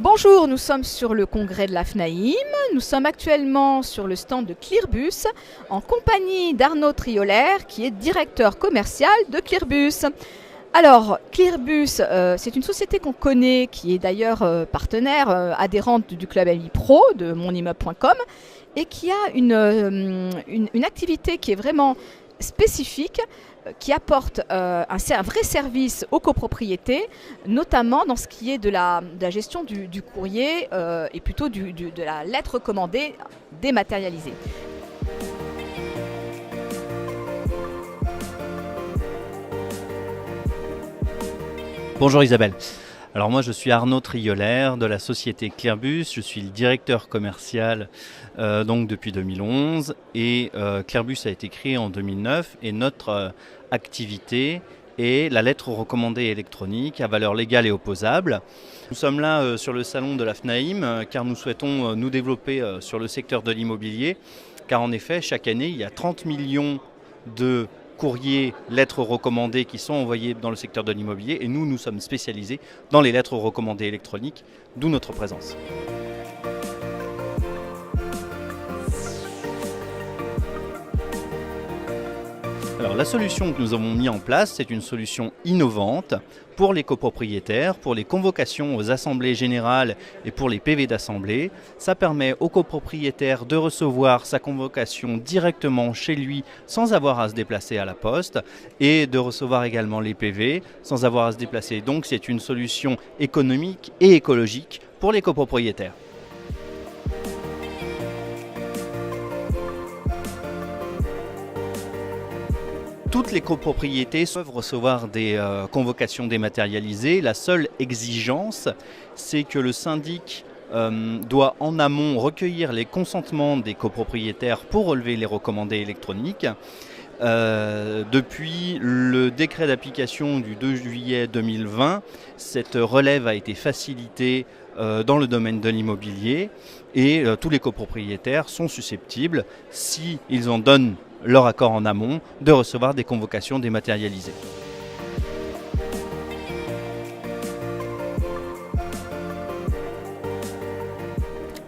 Bonjour, nous sommes sur le congrès de la FNAIM. Nous sommes actuellement sur le stand de Clearbus en compagnie d'Arnaud Triolaire qui est directeur commercial de Clearbus. Alors, Clearbus, c'est une société qu'on connaît qui est d'ailleurs partenaire adhérente du club AMI Pro de monimmeuble.com et qui a une activité qui est vraiment spécifique, qui apporte un vrai service aux copropriétés, notamment dans ce qui est de la gestion du courrier et plutôt de la lettre recommandée dématérialisée. Bonjour Isabelle. Alors moi je suis Arnaud Triolaire de la société Clearbus, je suis le directeur commercial donc depuis 2011 et Clearbus a été créé en 2009 et notre activité est la lettre recommandée électronique à valeur légale et opposable. Nous sommes là sur le salon de la FNAIM car nous souhaitons nous développer sur le secteur de l'immobilier car en effet chaque année il y a 30 millions de courriers, lettres recommandées qui sont envoyés dans le secteur de l'immobilier et nous sommes spécialisés dans les lettres recommandées électroniques, d'où notre présence. Alors la solution que nous avons mis en place, c'est une solution innovante pour les copropriétaires, pour les convocations aux assemblées générales et pour les PV d'assemblée. Ça permet au copropriétaire de recevoir sa convocation directement chez lui sans avoir à se déplacer à la poste et de recevoir également les PV sans avoir à se déplacer. Donc c'est une solution économique et écologique pour les copropriétaires. Toutes les copropriétés peuvent recevoir des convocations dématérialisées. La seule exigence, c'est que le syndic doit en amont recueillir les consentements des copropriétaires pour relever les recommandés électroniques. Depuis le décret d'application du 2 juillet 2020, cette relève a été facilitée dans le domaine de l'immobilier et tous les copropriétaires sont susceptibles, s'ils en donnent leur accord en amont, de recevoir des convocations dématérialisées.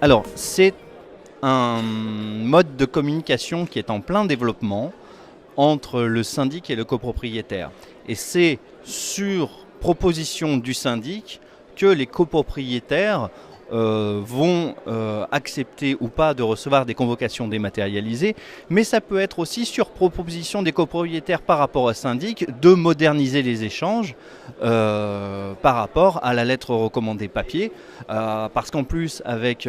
Alors, c'est un mode de communication qui est en plein développement entre le syndic et le copropriétaire. Et c'est sur proposition du syndic que les copropriétaires vont accepter ou pas de recevoir des convocations dématérialisées, mais ça peut être aussi sur proposition des copropriétaires par rapport au syndic de moderniser les échanges par rapport à la lettre recommandée papier, parce qu'en plus avec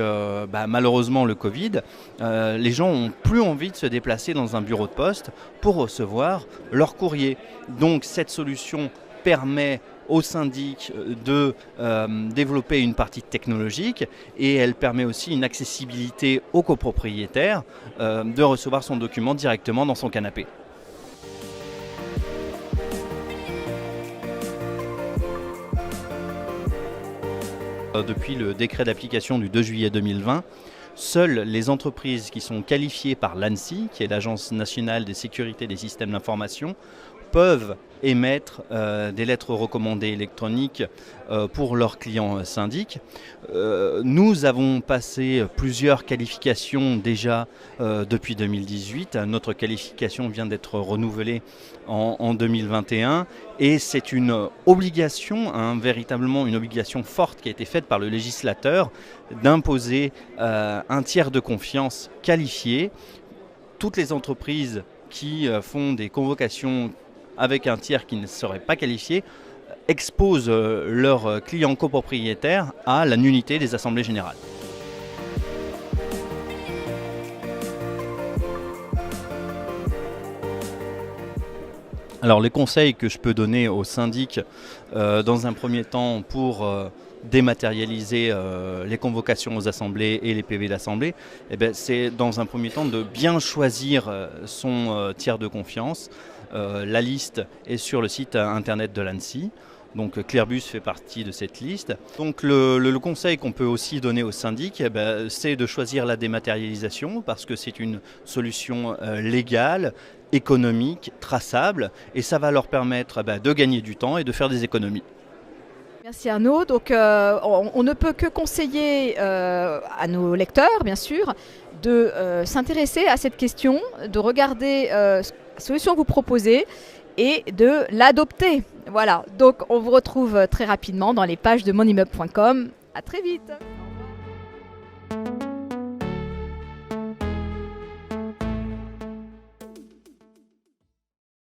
malheureusement le Covid, les gens n'ont plus envie de se déplacer dans un bureau de poste pour recevoir leur courrier. Donc cette solution permet au syndic de développer une partie technologique et elle permet aussi une accessibilité au copropriétaire de recevoir son document directement dans son canapé. Depuis le décret d'application du 2 juillet 2020, seules les entreprises qui sont qualifiées par l'ANSSI, qui est l'Agence nationale des sécurités des systèmes d'information, peuvent émettre des lettres recommandées électroniques pour leurs clients syndics. Nous avons passé plusieurs qualifications déjà depuis 2018. Notre qualification vient d'être renouvelée en 2021 et c'est une obligation, véritablement une obligation forte qui a été faite par le législateur d'imposer un tiers de confiance qualifié. Toutes les entreprises qui font des convocations avec un tiers qui ne serait pas qualifié, exposent leurs clients copropriétaires à la nullité des assemblées générales. Alors les conseils que je peux donner aux syndics dans un premier temps pour dématérialiser les convocations aux assemblées et les PV d'assemblée, c'est dans un premier temps de bien choisir son tiers de confiance. La liste est sur le site internet de l'ANSSI. Donc Clearbus fait partie de cette liste. Donc le conseil qu'on peut aussi donner aux syndics, c'est de choisir la dématérialisation parce que c'est une solution légale, économique, traçable et ça va leur permettre de gagner du temps et de faire des économies. Merci Arnaud. Donc, on ne peut que conseiller à nos lecteurs, bien sûr, de s'intéresser à cette question, de regarder la solution que vous proposez et de l'adopter. Voilà. Donc, on vous retrouve très rapidement dans les pages de monimmeuble.com. À très vite.